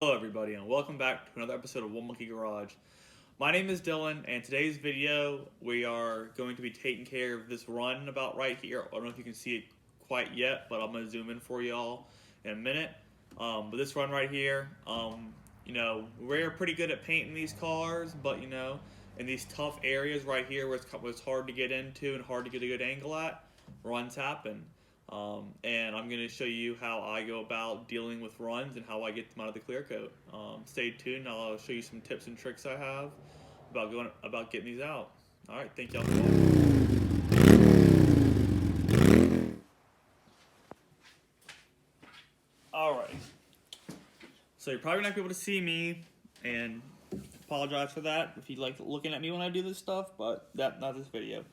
Hello everybody and welcome back to another episode of One Monkey Garage. My name is Dylan and today's video we are going to be taking care of this run about right here. I don't know if you can see it quite yet, but I'm going to zoom in for y'all in a minute. But this run right here, we're pretty good at painting these cars, but in these tough areas right here where it's hard to get into and hard to get a good angle at, runs happen. And I'm going to show you how I go about dealing with runs and how I get them out of the clear coat. Stay tuned. I'll show you some tips and tricks I have about getting these out. All right, thank y'all for watching. All right. So you're probably not going to be able to see me, and apologize for that if you like looking at me when I do this stuff, but not this video.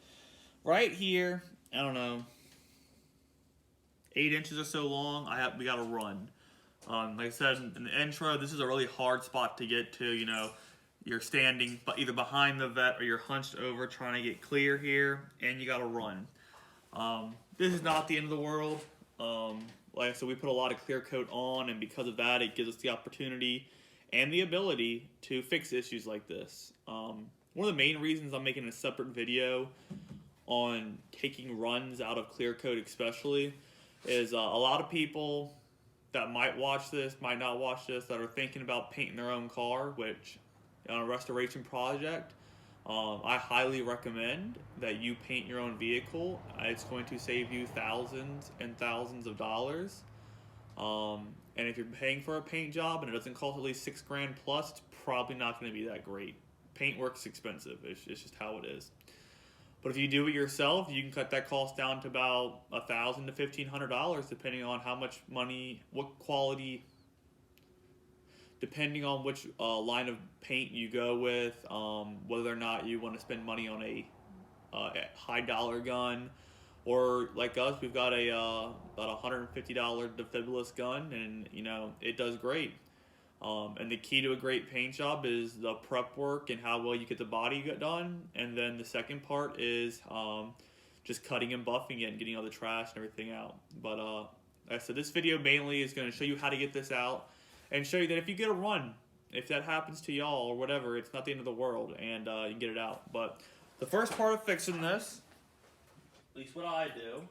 Right here, I don't know, 8 inches or so long, we got to run. Like I said in the intro, this is a really hard spot to get to. You're standing either behind the vet or you're hunched over trying to get clear here, and you got to run. This is not the end of the world. Like I said, we put a lot of clear coat on, and because of that, it gives us the opportunity and the ability to fix issues like this. One of the main reasons I'm making a separate video on taking runs out of clear coat especially is a lot of people that might watch this, might not watch this, that are thinking about painting their own car, which on a restoration project, I highly recommend that you paint your own vehicle. It's going to save you thousands and thousands of dollars. And if you're paying for a paint job and it doesn't cost at least $6,000 plus, it's probably not going to be that great. Paint work's expensive. It's just how it is. But if you do it yourself, you can cut that cost down to about $1,000 to $1,500, depending on how much money, what quality, depending on which line of paint you go with, whether or not you want to spend money on a high dollar gun, or like us, we've got about $150 defibrilous gun, and it does great. And the key to a great paint job is the prep work and how well you get the body done. And then the second part is just cutting and buffing it and getting all the trash and everything out. But like I said, this video mainly is going to show you how to get this out and show you that if you get a run, if that happens to y'all or whatever, it's not the end of the world, and you can get it out. But the first part of fixing this, at least what I do,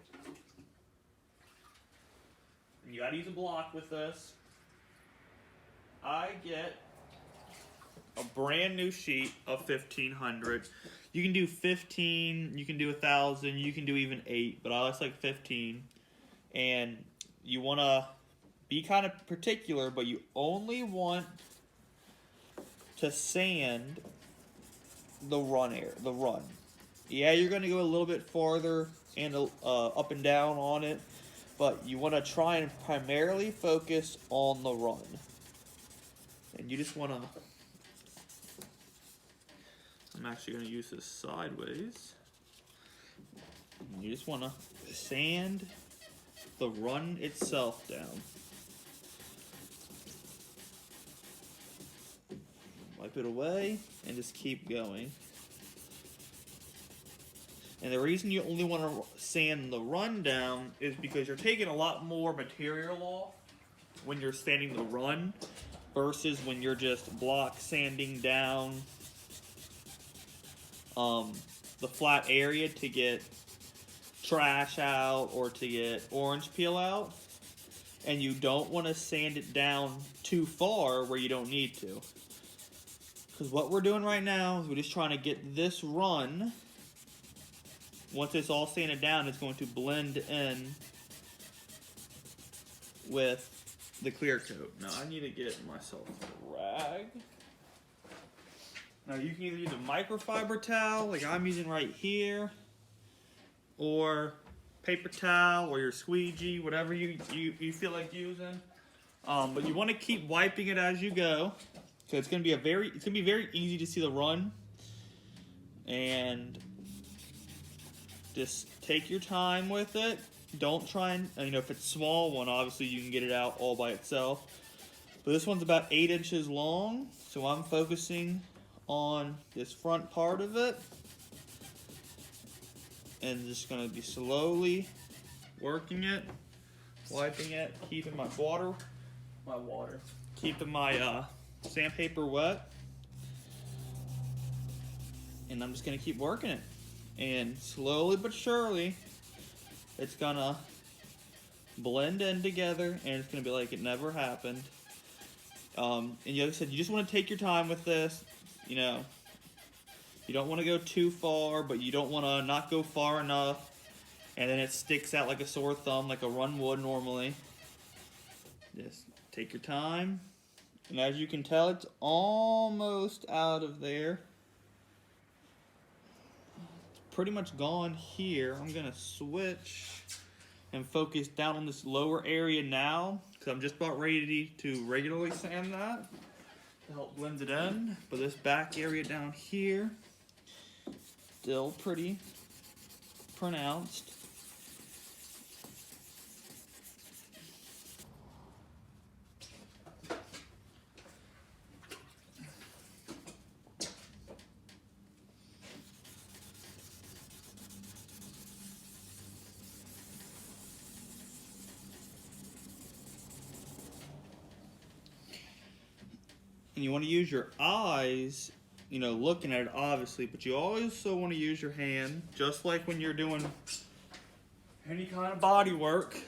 and you got to use a block with this, I get a brand new sheet of 1,500. You can do 15, you can do 1,000, you can do even 8, but I like 15. And you want to be kind of particular, but you only want to sand the run. Yeah, you're going to go a little bit farther and up and down on it, but you want to try and primarily focus on the run. And you just want to, I'm actually going to use this sideways. You just want to sand the run itself down. Wipe it away and just keep going. And the reason you only want to sand the run down is because you're taking a lot more material off when you're sanding the run versus when you're just block sanding down the flat area to get trash out or to get orange peel out. And you don't want to sand it down too far where you don't need to. Because what we're doing right now is we're just trying to get this run. Once it's all sanded down, it's going to blend in with the clear coat. Now I need to get myself a rag. Now you can either use a microfiber towel, like I'm using right here, or paper towel, or your squeegee, whatever you feel like using. But you want to keep wiping it as you go, so it's gonna be very easy to see the run. And just take your time with it. Don't try and, if it's a small one, obviously you can get it out all by itself. But this one's about 8 inches long, so I'm focusing on this front part of it. And just going to be slowly working it, wiping it, keeping my water, keeping my sandpaper wet. And I'm just gonna keep working it. And slowly but surely, it's gonna blend in together, and it's gonna be like it never happened. And like I said, you just want to take your time with this. You know, you don't want to go too far, but you don't want to not go far enough, and then it sticks out like a sore thumb, like a run would normally. Just take your time, and as you can tell, it's almost out of there. It's pretty much gone here. I'm gonna switch and focus down on this lower area now, because I'm just about ready to regularly sand that to help blend it in. But this back area down here, still pretty pronounced. And you want to use your eyes, you know, looking at it obviously, but you also want to use your hand, just like when you're doing any kind of body work.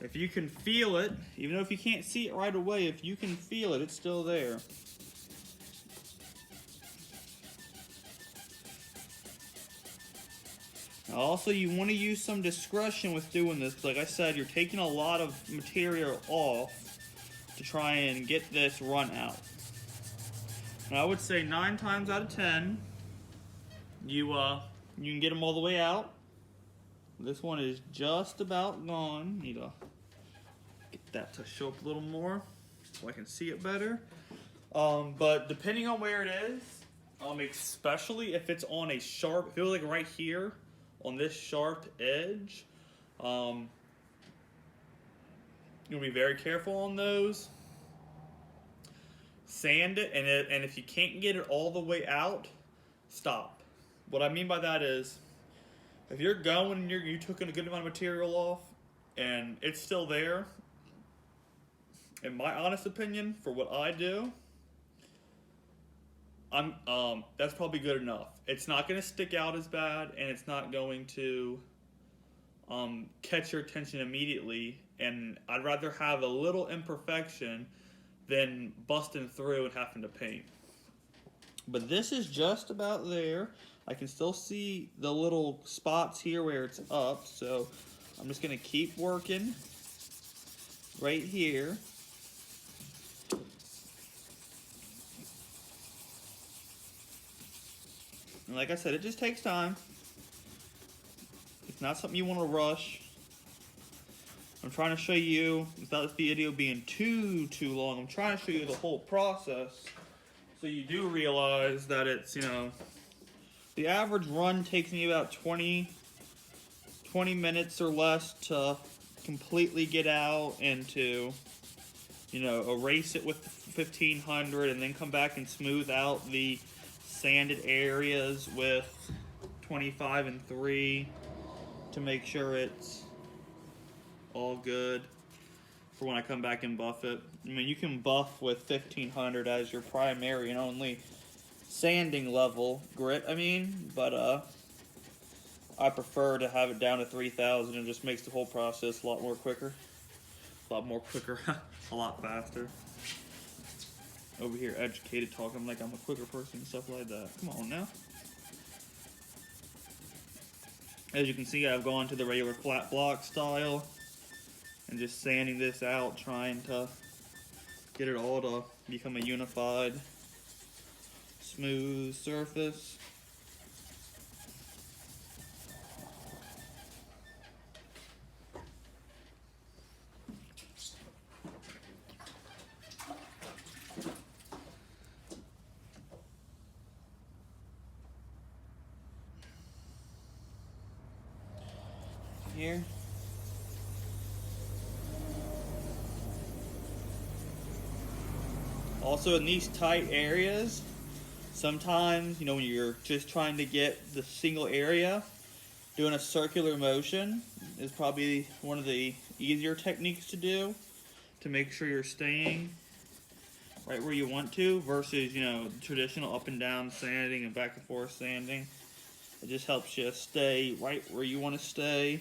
If you can feel it, even though if you can't see it right away, if you can feel it, it's still there. Now also, you want to use some discretion with doing this, because like I said, you're taking a lot of material off to try and get this run out. And I would say 9 times out of 10, you can get them all the way out. This one is just about gone. Need to get that to show up a little more so I can see it better. But depending on where it is, especially if it's on a sharp, if it was like right here on this sharp edge, you'll be very careful on those. Sand it, and if you can't get it all the way out, stop. What I mean by that is, if you're going and you took a good amount of material off and it's still there, in my honest opinion, for what I do, that's probably good enough. It's not going to stick out as bad, and it's not going to catch your attention immediately. And I'd rather have a little imperfection than busting through and having to paint. But this is just about there. I can still see the little spots here where it's up, so I'm just gonna keep working right here. And like I said, it just takes time. It's not something you want to rush. I'm trying to show you, without this video being too long, I'm trying to show you the whole process so you do realize that it's, you know, the average run takes me about 20 minutes or less to completely get out and to, you know, erase it with 1500 and then come back and smooth out the sanded areas with 25 and 3 to make sure it's all good for when I come back and buff it. I mean, you can buff with 1500 as your primary and only sanding level grit, but I prefer to have it down to 3000. It just makes the whole process a lot more quicker. A lot faster. Over here educated talking like I'm a quicker person and stuff like that. Come on now. As you can see, I've gone to the regular flat block style and just sanding this out, trying to get it all to become a unified, smooth surface. Here. Also, in these tight areas, sometimes, you know, when you're just trying to get the single area, doing a circular motion is probably one of the easier techniques to do to make sure you're staying right where you want to, versus, you know, traditional up and down sanding and back and forth sanding. It just helps you stay right where you want to stay.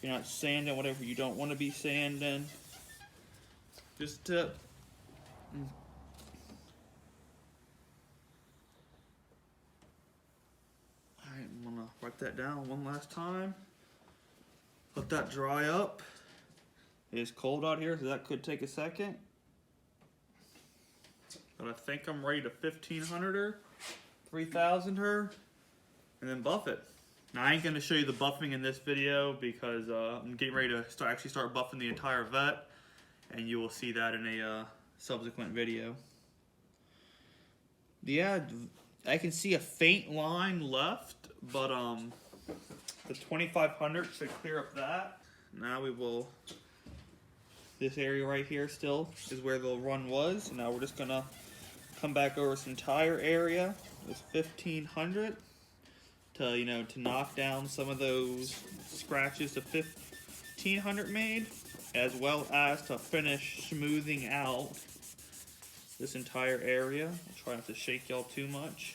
You're not sanding whatever you don't want to be sanding. Just a tip. Alright, I'm gonna wipe that down one last time. Let that dry up. It is cold out here, so that could take a second. But I think I'm ready to 1500 her, 3000 her, and then buff it. Now I ain't gonna show you the buffing in this video because I'm getting ready to actually start buffing the entire Vette, and you will see that in a subsequent video. Yeah, I can see a faint line left, but the 2500 should clear up that. Now we will. This area right here still is where the run was. Now we're just gonna come back over this entire area with 1500 to, you know, to knock down some of those scratches the 1500 made, as well as to finish smoothing out this entire area. I'll try not to shake y'all too much.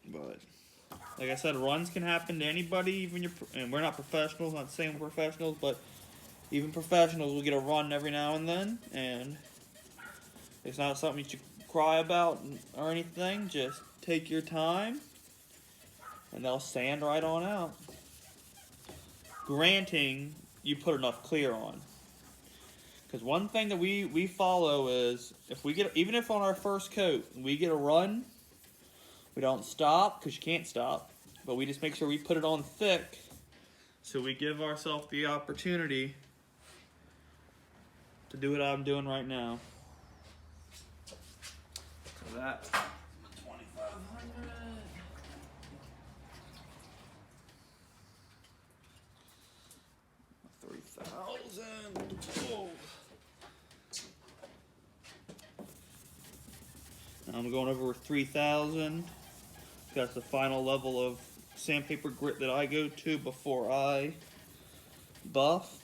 But like I said, runs can happen to anybody, even and we're not professionals, not saying we're professionals, but even professionals will get a run every now and then, and it's not something you should cry about or anything. Just take your time, and they'll sand right on out. Granting, you put enough clear on. Because one thing that we follow is, if we get, even if on our first coat, we get a run, we don't stop, because you can't stop, but we just make sure we put it on thick, so we give ourselves the opportunity to do what I'm doing right now. So that's 2500. Oh. Now I'm going over 3000. That's the final level of sandpaper grit that I go to before I buff.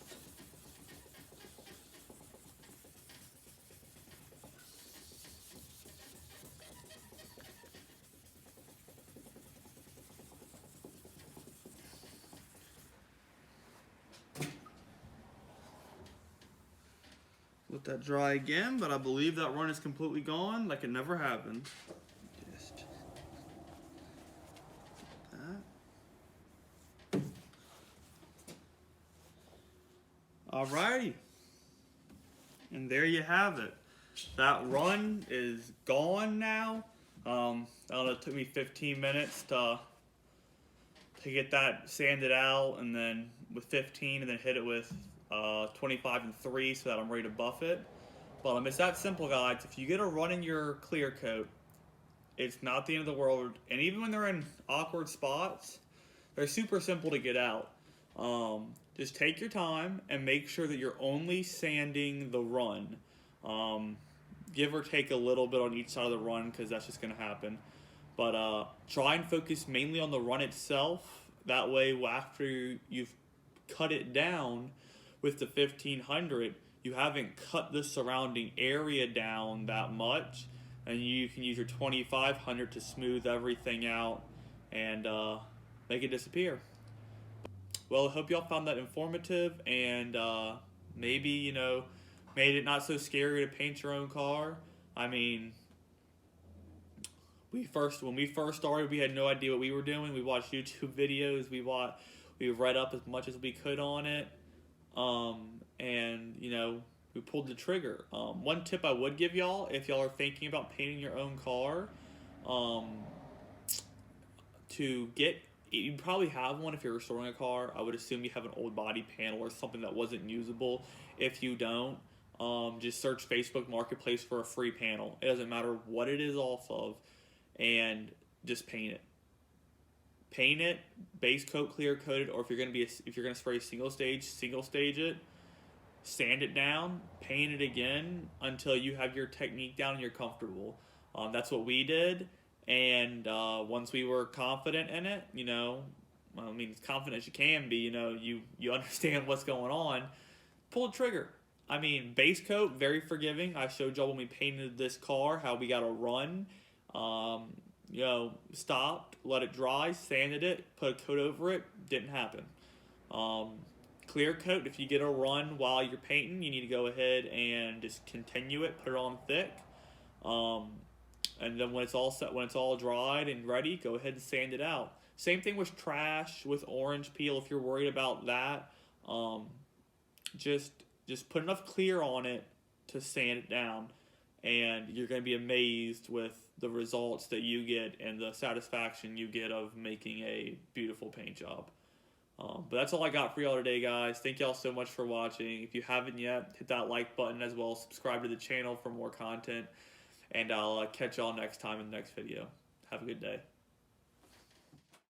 Let that dry again, but I believe that run is completely gone, like it never happened. Just that. Alrighty. And there you have it. That run is gone now. It took me 15 minutes to get that sanded out, and then with 15, and then hit it with 25 and 3 so that I'm ready to buff it. But it's that simple, guys. If you get a run in your clear coat, it's not the end of the world. And even when they're in awkward spots, they're super simple to get out. Just take your time and make sure that you're only sanding the run. Give or take a little bit on each side of the run, because that's just going to happen. But try and focus mainly on the run itself. That way, after you've cut it down with the 1500, you haven't cut the surrounding area down that much, and you can use your 2500 to smooth everything out and make it disappear. Well, I hope y'all found that informative, and maybe, you know, made it not so scary to paint your own car. I mean, when we first started, we had no idea what we were doing. We watched YouTube videos, we read up as much as we could on it, and, you know, we pulled the trigger. One tip I would give y'all, if y'all are thinking about painting your own car, you probably have one if you're restoring a car. I would assume you have an old body panel or something that wasn't usable. If you don't, just search Facebook Marketplace for a free panel. It doesn't matter what it is off of, and just paint it. Paint it, base coat, clear coated, or if you're gonna spray single stage it. Sand it down, paint it again until you have your technique down and you're comfortable. That's what we did, and once we were confident in it, you know, as confident as you can be, you know, you understand what's going on, pull the trigger. I mean, base coat, very forgiving. I showed y'all when we painted this car how we got to run, you know, stopped, let it dry, sanded it, put a coat over it. Didn't happen. Clear coat, if you get a run while you're painting, you need to go ahead and just continue it, put it on thick. And then when it's all set, when it's all dried and ready, go ahead and sand it out. Same thing with trash, with orange peel. If you're worried about that, just put enough clear on it to sand it down, and you're going to be amazed with the results that you get and the satisfaction you get of making a beautiful paint job. But that's all I got for y'all today, guys. Thank y'all so much for watching. If you haven't yet, hit that like button as well. Subscribe to the channel for more content. And I'll catch y'all next time in the next video. Have a good day.